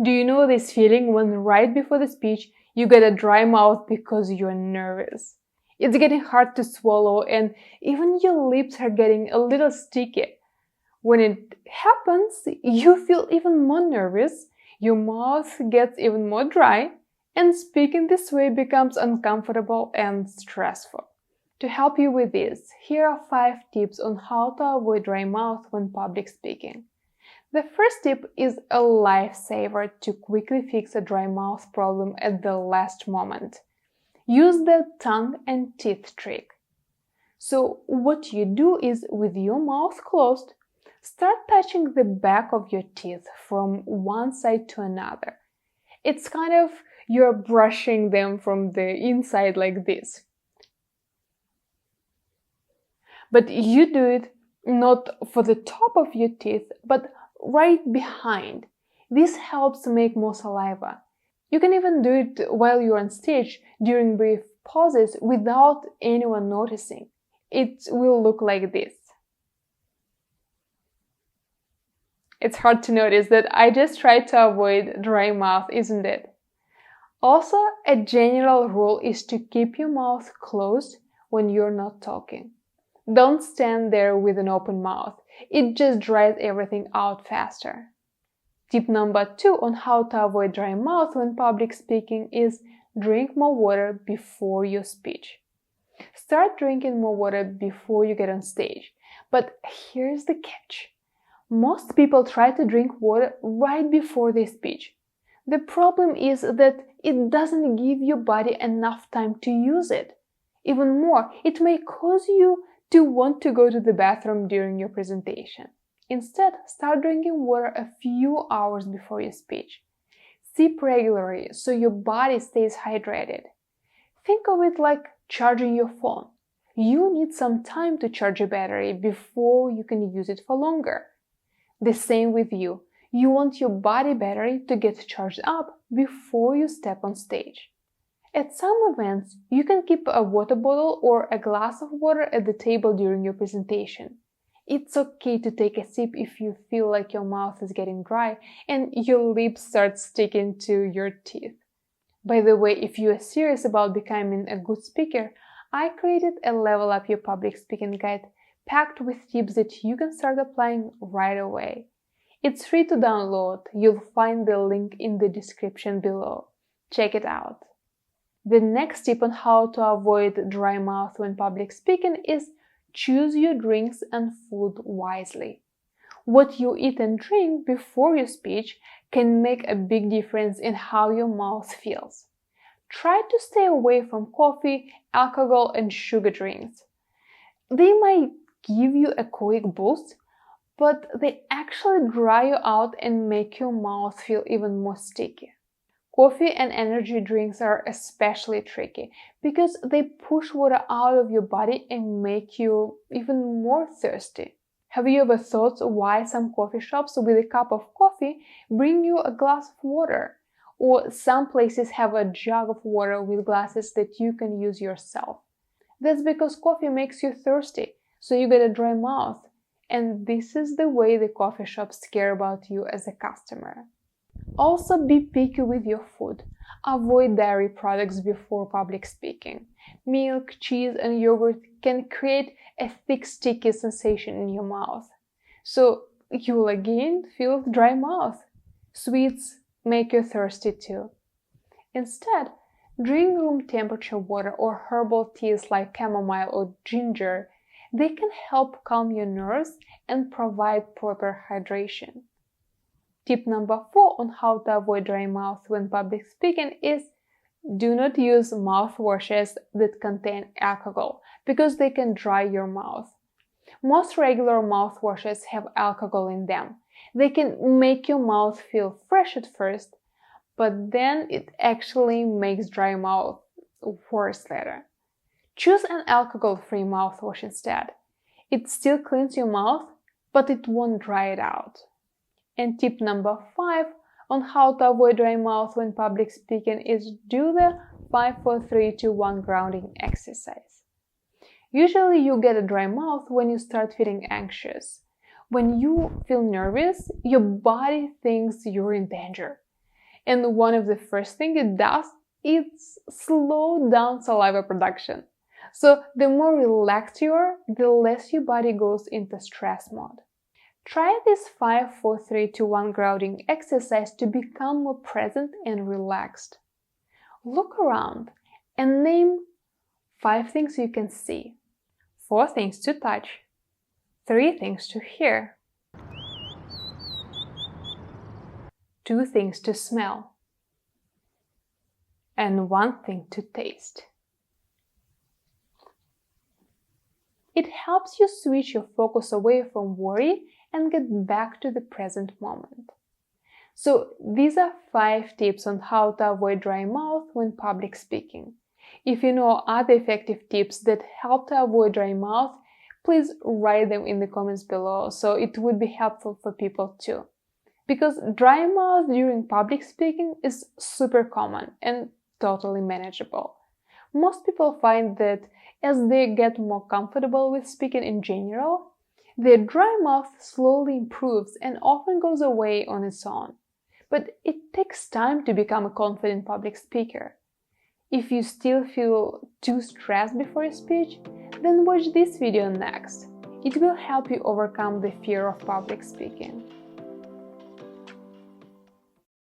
Do you know this feeling when right before the speech you get a dry mouth because you're nervous? It's getting hard to swallow and even your lips are getting a little sticky. When it happens, you feel even more nervous, your mouth gets even more dry, and speaking this way becomes uncomfortable and stressful. To help you with this, here are 5 tips on how to avoid dry mouth when public speaking. The first tip is a lifesaver to quickly fix a dry mouth problem at the last moment. Use the tongue and teeth trick. So what you do is, with your mouth closed, start touching the back of your teeth from one side to another. It's kind of you're brushing them from the inside like this. But you do it not for the top of your teeth, but right behind. This helps make more saliva. You can even do it while you're on stage during brief pauses without anyone noticing. It will look like this. It's hard to notice that I just tried to avoid dry mouth, isn't it? Also, a general rule is to keep your mouth closed when you're not talking. Don't stand there with an open mouth. It just dries everything out faster. Tip number 2 on how to avoid dry mouth when public speaking is drink more water before your speech. Start drinking more water before you get on stage. But here's the catch. Most people try to drink water right before their speech. The problem is that it doesn't give your body enough time to use it. Even more, it may cause you to want to go to the bathroom during your presentation. Instead, start drinking water a few hours before your speech. Sip regularly so your body stays hydrated. Think of it like charging your phone. You need some time to charge your battery before you can use it for longer. The same with you. You want your body battery to get charged up before you step on stage. At some events, you can keep a water bottle or a glass of water at the table during your presentation. It's okay to take a sip if you feel like your mouth is getting dry and your lips start sticking to your teeth. By the way, if you are serious about becoming a good speaker, I created a Level Up Your Public Speaking guide packed with tips that you can start applying right away. It's free to download. You'll find the link in the description below. Check it out. The next tip on how to avoid dry mouth when public speaking is choose your drinks and food wisely. What you eat and drink before your speech can make a big difference in how your mouth feels. Try to stay away from coffee, alcohol, and sugar drinks. They might give you a quick boost, but they actually dry you out and make your mouth feel even more sticky. Coffee and energy drinks are especially tricky because they push water out of your body and make you even more thirsty. Have you ever thought why some coffee shops with a cup of coffee bring you a glass of water? Or some places have a jug of water with glasses that you can use yourself. That's because coffee makes you thirsty, so you get a dry mouth. And this is the way the coffee shops care about you as a customer. Also, be picky with your food. Avoid dairy products before public speaking. Milk, cheese, and yogurt can create a thick, sticky sensation in your mouth. So you'll again feel dry mouth. Sweets make you thirsty too. Instead, drink room temperature water or herbal teas like chamomile or ginger. They can help calm your nerves and provide proper hydration. Tip number 4 on how to avoid dry mouth when public speaking is do not use mouthwashes that contain alcohol because they can dry your mouth. Most regular mouthwashes have alcohol in them. They can make your mouth feel fresh at first, but then it actually makes dry mouth worse later. Choose an alcohol-free mouthwash instead. It still cleans your mouth, but it won't dry it out. And tip number 5 on how to avoid dry mouth when public speaking is do the 5, 4, 3, 2, 1 grounding exercise. Usually you get a dry mouth when you start feeling anxious. When you feel nervous, your body thinks you're in danger. And one of the first things it does is slow down saliva production. So the more relaxed you are, the less your body goes into stress mode. Try this 5, 4, 3, 2, 1 grounding exercise to become more present and relaxed. Look around and name 5 things you can see, 4 things to touch, 3 things to hear, 2 things to smell, and 1 thing to taste. It helps you switch your focus away from worry and get back to the present moment. So these are 5 tips on how to avoid dry mouth when public speaking. If you know other effective tips that help to avoid dry mouth, please write them in the comments below, so it would be helpful for people too. Because dry mouth during public speaking is super common and totally manageable. Most people find that as they get more comfortable with speaking in general, their dry mouth slowly improves and often goes away on its own. But it takes time to become a confident public speaker. If you still feel too stressed before a speech, then watch this video next. It will help you overcome the fear of public speaking.